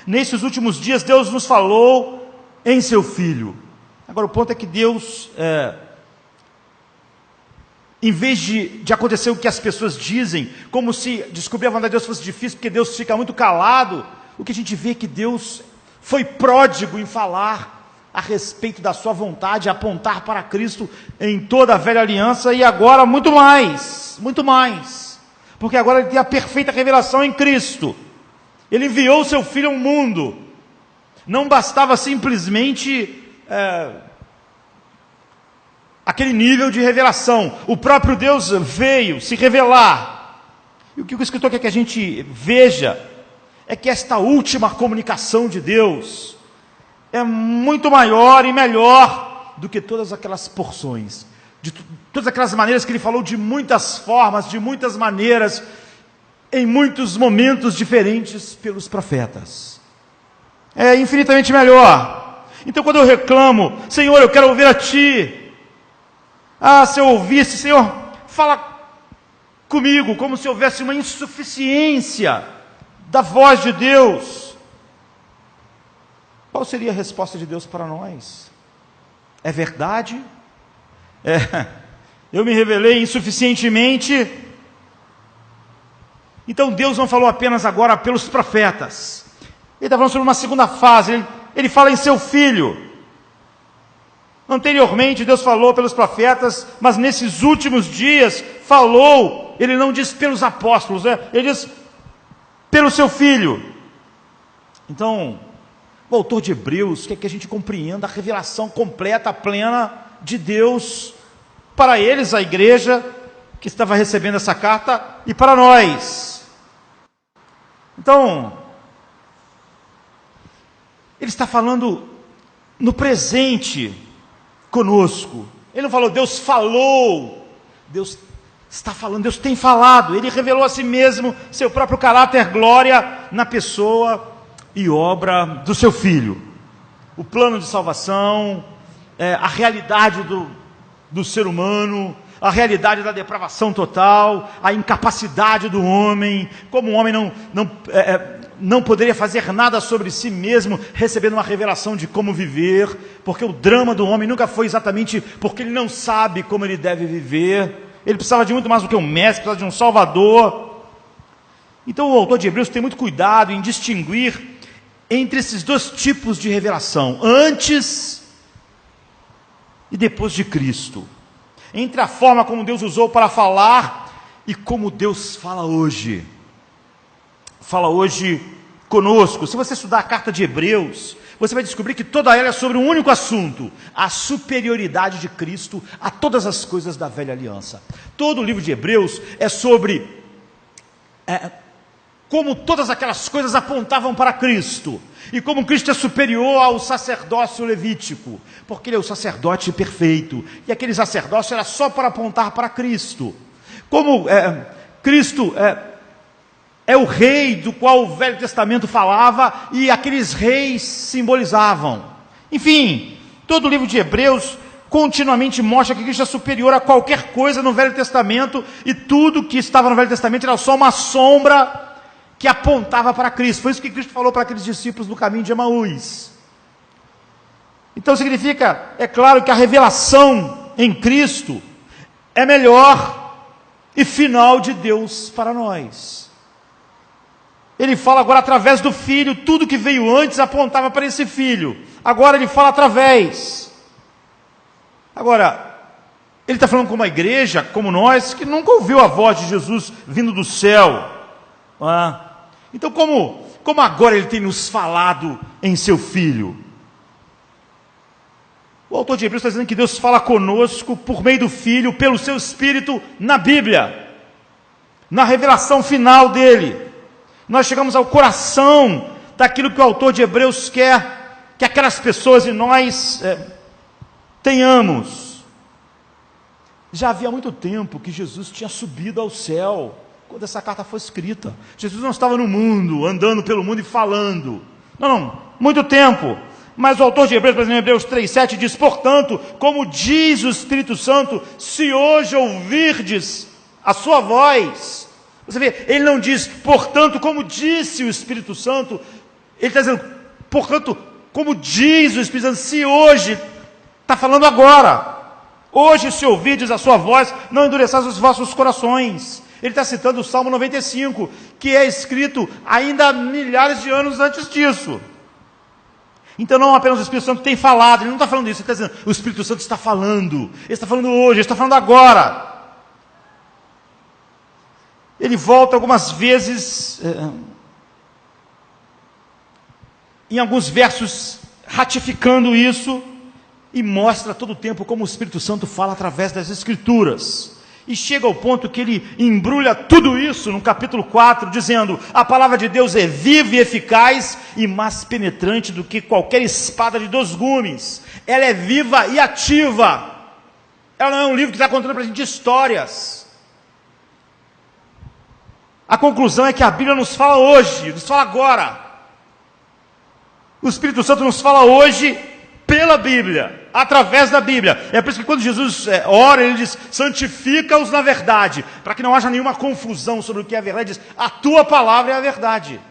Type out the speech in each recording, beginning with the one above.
Nesses últimos dias, Deus nos falou em seu Filho. Agora, o ponto é que Deus, em vez de acontecer o que as pessoas dizem, como se descobrir a vontade de Deus fosse difícil, porque Deus fica muito calado, o que a gente vê é que Deus foi pródigo em falar a respeito da sua vontade, apontar para Cristo em toda a velha aliança, e agora muito mais, porque agora ele tem a perfeita revelação em Cristo. Ele enviou o seu Filho ao mundo. Não bastava simplesmente aquele nível de revelação. O próprio Deus veio se revelar. E o que o escritor quer que a gente veja é que esta última comunicação de Deus é muito maior e melhor do que todas aquelas porções, de todas aquelas maneiras que ele falou, de muitas formas, de muitas maneiras, em muitos momentos diferentes pelos profetas. É infinitamente melhor. Então, quando eu reclamo, Senhor, eu quero ouvir a Ti. Se eu ouvisse, Senhor, fala comigo, como se houvesse uma insuficiência da voz de Deus. Qual seria a resposta de Deus para nós? É verdade? Eu me revelei insuficientemente. Então Deus não falou apenas agora pelos profetas. Ele está falando sobre uma segunda fase. Ele fala em seu Filho. Anteriormente Deus falou pelos profetas, mas nesses últimos dias falou, ele não diz pelos apóstolos, ele diz pelo seu Filho. Então, o autor de Hebreus quer que a gente compreenda a revelação completa, plena de Deus para eles, a igreja que estava recebendo essa carta, e para nós. Então, ele está falando no presente conosco. Ele não falou, Deus falou. Deus está falando, Deus tem falado. Ele revelou a si mesmo seu próprio caráter, glória, na pessoa e obra do seu Filho. O plano de salvação, a realidade do ser humano, a realidade da depravação total, a incapacidade do homem, como o homem não poderia fazer nada sobre si mesmo, recebendo uma revelação de como viver, porque o drama do homem nunca foi exatamente porque ele não sabe como ele deve viver. Ele precisava de muito mais do que um mestre, precisava de um salvador. Então o autor de Hebreus tem muito cuidado em distinguir entre esses dois tipos de revelação, antes e depois de Cristo, entre a forma como Deus usou para falar e como Deus fala hoje conosco. Se você estudar a carta de Hebreus, você vai descobrir que toda ela é sobre um único assunto: a superioridade de Cristo a todas as coisas da velha aliança. Todo o livro de Hebreus é sobre como todas aquelas coisas apontavam para Cristo, e como Cristo é superior ao sacerdócio levítico, porque ele é o sacerdote perfeito, e aquele sacerdócio era só para apontar para Cristo. Como Cristo é o rei do qual o Velho Testamento falava, e aqueles reis simbolizavam. Enfim, todo o livro de Hebreus continuamente mostra que Cristo é superior a qualquer coisa no Velho Testamento, e tudo que estava no Velho Testamento era só uma sombra que apontava para Cristo. Foi isso que Cristo falou para aqueles discípulos no caminho de Emaús. Então significa, é claro, que a revelação em Cristo é melhor e final de Deus para nós. Ele fala agora através do Filho. Tudo que veio antes apontava para esse Filho. Agora ele fala através. Agora, ele está falando com uma igreja, como nós, que nunca ouviu a voz de Jesus vindo do céu. Então, como agora ele tem nos falado em seu Filho? O autor de Hebreus está dizendo que Deus fala conosco por meio do Filho, pelo seu Espírito, na Bíblia, na revelação final dele. Nós chegamos ao coração daquilo que o autor de Hebreus quer que aquelas pessoas e nós tenhamos. Já havia muito tempo que Jesus tinha subido ao céu, quando essa carta foi escrita. Jesus não estava no mundo, andando pelo mundo e falando. Não, muito tempo. Mas o autor de Hebreus, por exemplo, em Hebreus 3,7 diz: portanto, como diz o Espírito Santo, se hoje ouvirdes a sua voz. Você vê, ele não diz, portanto, como disse o Espírito Santo, Ele está dizendo, portanto, como diz o Espírito Santo, se hoje, está falando agora, hoje se ouvides a sua voz, não endureçais os vossos corações. Ele está citando o Salmo 95, que é escrito ainda milhares de anos antes disso. Então não apenas o Espírito Santo tem falado, ele não está falando isso, ele está dizendo, o Espírito Santo está falando, ele está falando hoje, ele está falando agora. Ele volta algumas vezes, em alguns versos, ratificando isso, e mostra todo o tempo como o Espírito Santo fala através das Escrituras. E chega ao ponto que ele embrulha tudo isso no capítulo 4, dizendo, a palavra de Deus é viva e eficaz e mais penetrante do que qualquer espada de 2 gumes. Ela é viva e ativa. Ela não é um livro que está contando para a gente histórias. A conclusão é que a Bíblia nos fala hoje, nos fala agora. O Espírito Santo nos fala hoje pela Bíblia, através da Bíblia. É por isso que quando Jesus ora, ele diz, santifica-os na verdade, para que não haja nenhuma confusão sobre o que é a verdade. Ele diz, a tua palavra é a verdade.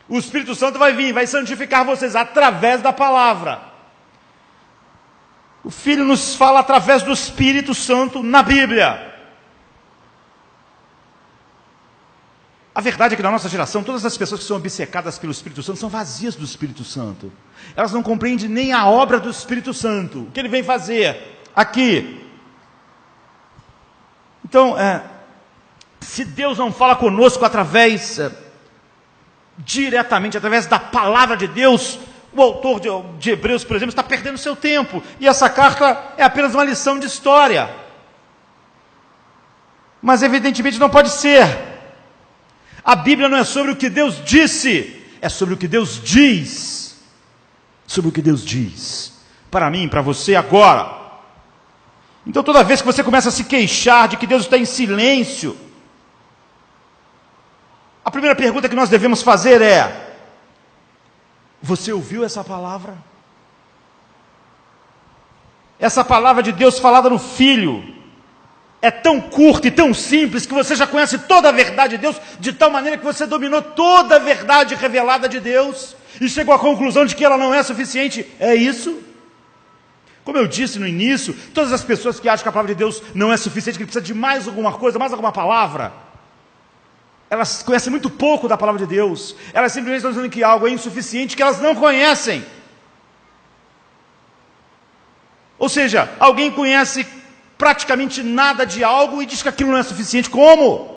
O Espírito Santo vai vir, vai santificar vocês através da palavra. O Filho nos fala através do Espírito Santo na Bíblia. A verdade é que na nossa geração, todas as pessoas que são obcecadas pelo Espírito Santo são vazias do Espírito Santo. Elas não compreendem nem a obra do Espírito Santo. O que ele vem fazer aqui? Então, se Deus não fala conosco através, diretamente, através da palavra de Deus, o autor de Hebreus, por exemplo, está perdendo seu tempo. E essa carta é apenas uma lição de história. Mas evidentemente não pode ser. A Bíblia não é sobre o que Deus disse, é sobre o que Deus diz. Sobre o que Deus diz. Para mim, para você, agora. Então toda vez que você começa a se queixar de que Deus está em silêncio, a primeira pergunta que nós devemos fazer é, você ouviu essa palavra? Essa palavra de Deus falada no Filho, é tão curta e tão simples que você já conhece toda a verdade de Deus, de tal maneira que você dominou toda a verdade revelada de Deus, e chegou à conclusão de que ela não é suficiente. É isso? Como eu disse no início, todas as pessoas que acham que a palavra de Deus não é suficiente, que precisa de mais alguma coisa, mais alguma palavra, elas conhecem muito pouco da palavra de Deus. Elas simplesmente estão dizendo que algo é insuficiente, que elas não conhecem. Ou seja, alguém conhece praticamente nada de algo e diz que aquilo não é suficiente. Como?